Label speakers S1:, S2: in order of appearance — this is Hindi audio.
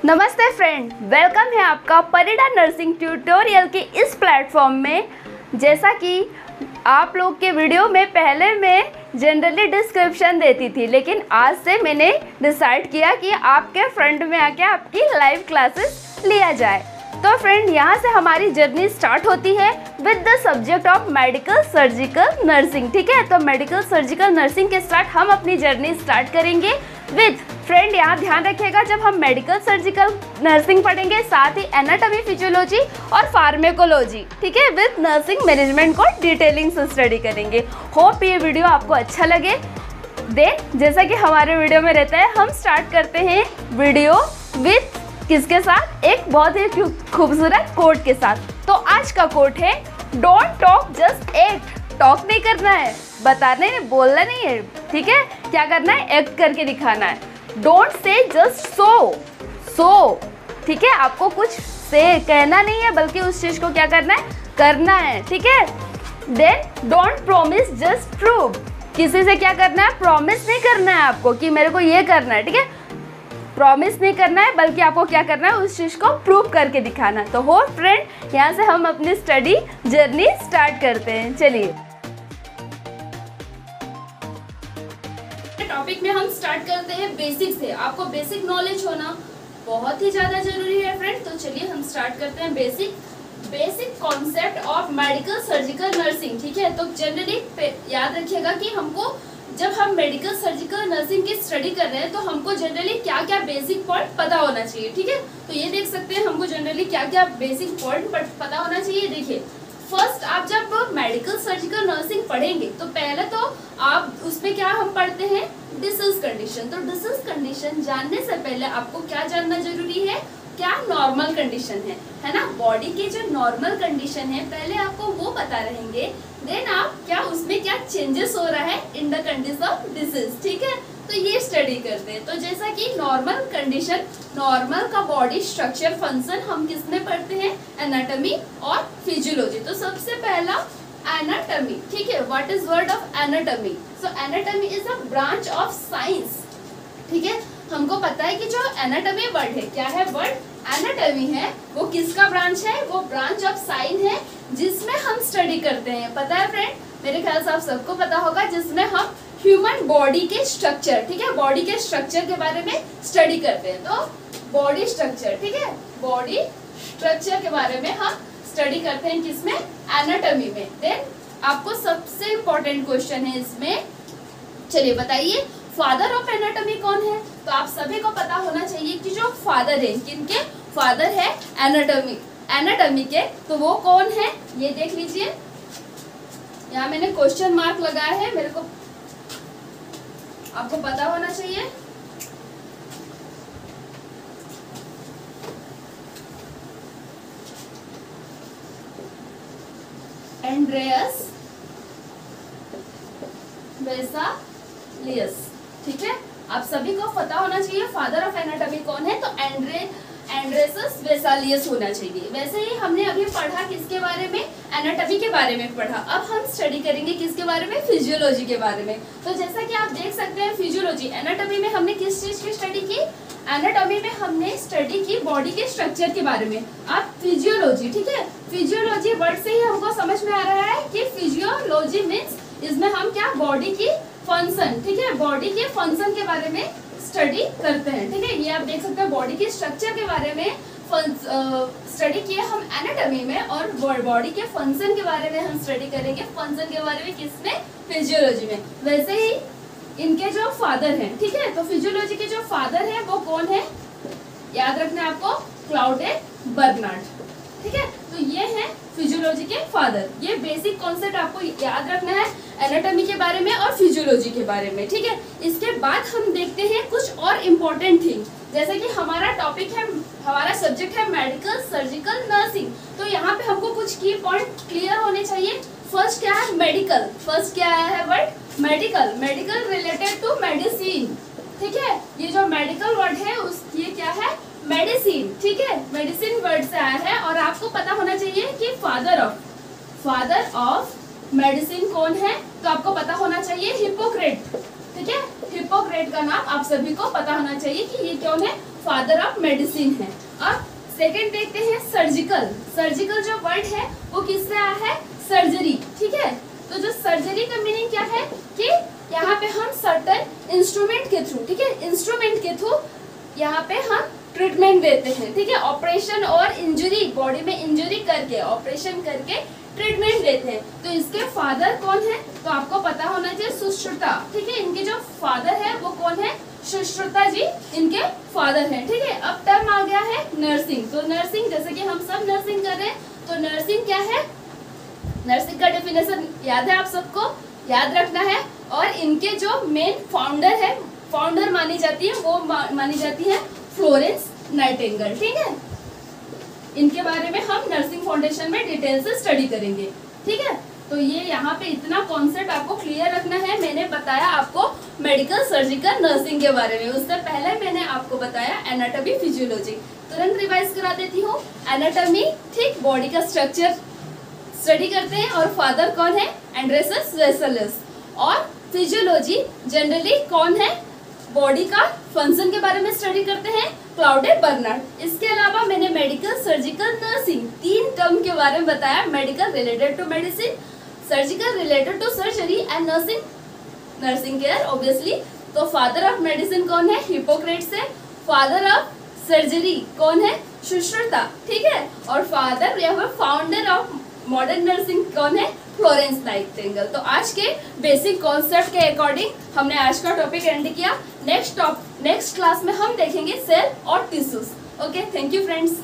S1: नमस्ते फ्रेंड, वेलकम है आपका परिडा नर्सिंग ट्यूटोरियल के इस प्लेटफॉर्म में। जैसा कि आप लोग के वीडियो में पहले मैं जनरली डिस्क्रिप्शन देती थी, लेकिन आज से मैंने डिसाइड किया कि आपके फ्रंट में आके आपकी लाइव क्लासेस लिया जाए। तो फ्रेंड, यहाँ से हमारी जर्नी स्टार्ट होती है with the subject of medical surgical nursing. ठीक है, तो मेडिकल सर्जिकल नर्सिंग के साथ हम अपनी जर्नी स्टार्ट करेंगे विद फ्रेंड। यहाँ ध्यान रखिएगा, जब हम मेडिकल सर्जिकल नर्सिंग पढ़ेंगे साथ ही एनाटॉमी, फिजियोलॉजी और फार्मेकोलॉजी, ठीक है, विद नर्सिंग मैनेजमेंट को डिटेलिंग से स्टडी करेंगे। होप ये वीडियो आपको अच्छा लगे। जैसा कि हमारे वीडियो में रहता है, हम स्टार्ट करते हैं वीडियो विद किसके साथ, एक बहुत ही खूबसूरत कोट के साथ। तो आज का कोट है, don't talk just act. Talk नहीं करना है, बताने बोलना नहीं है, ठीक है, क्या करना है, एक्ट करके दिखाना है। डोंट से जस्ट सो, ठीक है, आपको कुछ से कहना नहीं है, बल्कि उस चीज को क्या करना है, करना है, ठीक है। Then don't promise just prove. किसी से क्या करना है, प्रॉमिस नहीं करना है आपको कि मेरे को ये करना है, ठीक है, प्रॉमिस नहीं करना है, बल्कि आपको क्या करना है, उस चीज़ को प्रूव करके दिखाना है। तो हो फ्रेंड, यहाँ से हम अपनी स्टडी जर्नी स्टार्ट करते हैं। चलिए टॉपिक में हम स्टार्ट करते हैं बेसिक से। आपको बेसिक नॉलेज होना बहुत ही ज़्यादा जरूरी है फ्रेंड। तो चलिए हम स्टार्ट करते हैं basic concept of medical surgical nursing. ठीक है, तो जनरली याद रखिएगा कि हमको जब हम मेडिकल सर्जिकल नर्सिंग की स्टडी कर रहे हैं तो हमको जनरली क्या क्या बेसिक पॉइंट पता होना चाहिए। ठीक है, तो ये देख सकते हैं हमको जनरली क्या क्या बेसिक पॉइंट पता होना चाहिए। देखिए, फर्स्ट आप जब मेडिकल सर्जिकल नर्सिंग पढ़ेंगे तो पहले तो आप उसमें क्या हम पढ़ते हैं, डिसीज कंडीशन। तो डिसीज कंडीशन जानने से पहले आपको क्या जानना जरूरी है, क्या नॉर्मल कंडीशन है ना, बॉडी के जो नॉर्मल कंडीशन है पहले आपको वो पता रहेंगे। देन आप क्या उसमें क्या चेंजेस हो रहा है in the condition of disease. ठीक है, तो ये स्टडी करते हैं। तो जैसा कि नॉर्मल कंडीशन, नॉर्मल का बॉडी स्ट्रक्चर फंक्शन हम किस में पढ़ते हैं, एनाटॉमी और फिजियोलॉजी। तो सबसे पहला एनाटॉमी। ठीक है, what is word of anatomy? So anatomy is a branch of science. ठीक है, हमको पता है कि जो एनाटॉमी वर्ड है, क्या है वर्ड, एनाटॉमी है, वो किसका ब्रांच है, वो ब्रांच ऑफ साइंस है जिसमें हम स्टडी करते हैं। पता है फ्रेंड, मेरे ख्याल से आप सबको पता होगा, जिसमें हम ह्यूमन बॉडी के स्ट्रक्चर, ठीक है, बॉडी के स्ट्रक्चर के बारे में स्टडी करते हैं। तो बॉडी स्ट्रक्चर, ठीक है, बॉडी स्ट्रक्चर के बारे में हम स्टडी करते हैं किसमें, एनाटॉमी में। देन आपको सबसे इम्पोर्टेंट क्वेश्चन है इसमें, चलिए बताइए, फादर ऑफ एनाटॉमी कौन है? तो आप सभी को पता होना चाहिए कि जो फादर है, किनके फादर है एनाटॉमी के, तो वो कौन है, ये देख लीजिए। यहाँ मैंने क्वेश्चन मार्क लगाया है, मेरे को आपको पता होना चाहिए। एंड्रेयस वेसालियस। ठीक है, आप सभी को पता होना चाहिए फादर ऑफ एनाटॉमी कौन है, तो एंड्रेयस वेसालियस होना चाहिए। वैसे ही हमने अभी पढ़ा किसके बारे में, एनाटॉमी के बारे में पढ़ा। अब हम स्टडी करेंगे किसके बारे में, फिजियोलॉजी के बारे में। तो जैसा कि आप देख सकते हैं, फिजियोलॉजी, एनाटॉमी में हमने किस चीज की स्टडी की, एनाटॉमी में हमने स्टडी की बॉडी के स्ट्रक्चर के बारे में। अब फिजियोलॉजी, ठीक है, फिजियोलॉजी वर्ड से ही हमको समझ में आ रहा है कि फिजियोलॉजी मीन्स इसमें हम क्या, बॉडी की फंक्शन, ठीक है, बॉडी के फंक्शन के बारे में स्टडी करते हैं। ठीक है, ये आप देख सकते हैं, बॉडी के स्ट्रक्चर के बारे में स्टडी किए हम एनाटॉमी में, और बॉडी के फंक्शन के बारे में हम स्टडी करेंगे, फंक्शन के बारे में किसमें, फिजियोलॉजी में। वैसे ही इनके जो फादर हैं, ठीक है, तो फिजियोलॉजी के जो फादर हैं वो कौन है, याद रखना है आपको, क्लाउडे बर्नार्ड। ठीक है, तो ये है फिजियोलॉजी के फादर। ये बेसिक कॉन्सेप्ट आपको याद रखना है एनाटॉमी के बारे में और फिजियोलॉजी के बारे में। ठीक है, इसके बाद हम देखते हैं कुछ और इम्पोर्टेंट थिंग। जैसे कि हमारा टॉपिक है, हमारा सब्जेक्ट है मेडिकल सर्जिकल नर्सिंग। तो यहाँ पे हमको कुछ की पॉइंट क्लियर होने चाहिए। फर्स्ट क्या है, मेडिकल। फर्स्ट क्या आया है word, medical. Medical related to medicine. ठीक है, ये जो मेडिकल वर्ड है ये क्या है, मेडिसिन। ठीक है, मेडिसिन वर्ड से आया है। और आपको पता होना चाहिए कि फादर ऑफ मेडिसिन कौन है, तो आपको पता होना चाहिए हिप्पोक्रेट। ठीक है। हिप्पोक्रेट का नाम आप सभी को पता होना चाहिए कि ये कौन है, फादर ऑफ मेडिसिन है। अब सेकंड देखते हैं सर्जिकल। सर्जिकल जो वर्ड है वो किससे आया है, सर्जरी, ठीक है। तो जो सर्जरी का मीनिंग क्या है कि यहाँ पे हम सर्टेन इंस्ट्रूमेंट के थ्रू, ठीक है, इंस्ट्रूमेंट के थ्रू यहाँ पे हम ट्रीटमेंट देते हैं, ठीक है। ऑपरेशन और इंजरी, बॉडी में इंजरी करके ऑपरेशन करके ट्रीटमेंट देते हैं। तो इसके फादर कौन है, तो आपको पता होना चाहिए सुश्रुता, ठीक है। इनके जो फादर है वो कौन है, सुश्रुता जी इनके फादर हैं, ठीक है। अब टर्म आ गया है नर्सिंग। तो नर्सिंग, जैसे कि हम सब नर्सिंग कर रहे हैं, तो नर्सिंग क्या है, नर्सिंग का डेफिनेशन याद है, आप सबको याद रखना है। और इनके जो मेन फाउंडर है, फाउंडर मानी जाती है, वो मानी जाती है फ्लोरेंस नाइटिंगेल, ठीक है। इनके बारे में हम नर्सिंग फाउंडेशन में डिटेल से स्टडी करेंगे, ठीक है। तो ये यहाँ पे इतना कॉन्सेप्ट आपको क्लियर रखना है। मैंने बताया आपको मेडिकल सर्जिकल नर्सिंग के बारे में, उससे पहले मैंने आपको बताया एनाटॉमी फिजियोलॉजी। तुरंत रिवाइज करा देती हूँ। एनाटॉमी, ठीक, बॉडी का स्ट्रक्चर स्टडी करते हैं, और फादर कौन है, एंड्रेसस वेसेलस। और फिजियोलॉजी जनरली कौन है, बॉडी का फंक्शन के बारे में स्टडी करते हैं, क्लाउडे बर्नार्ड। इसके अलावा मैंने मेडिकल सर्जिकल नर्सिंग 3 टर्म के बारे में बताया। Medical related to medicine, surgical related to surgery, and nursing nursing care obviously. तो फादर ऑफ मेडिसिन कौन है, हिप्पोक्रेट्स है। फादर ऑफ सर्जरी कौन है, सुश्रुता, ठीक है। और फादर या फिर फाउंडर ऑफ मॉडर्न नर्सिंग कौन है, फ्लोरेंस नाइटिंगेल। तो आज के बेसिक कॉन्सेप्ट के अकॉर्डिंग हमने आज का टॉपिक एंड किया। नेक्स्ट क्लास में हम देखेंगे सेल और tissues. Okay, thank you friends.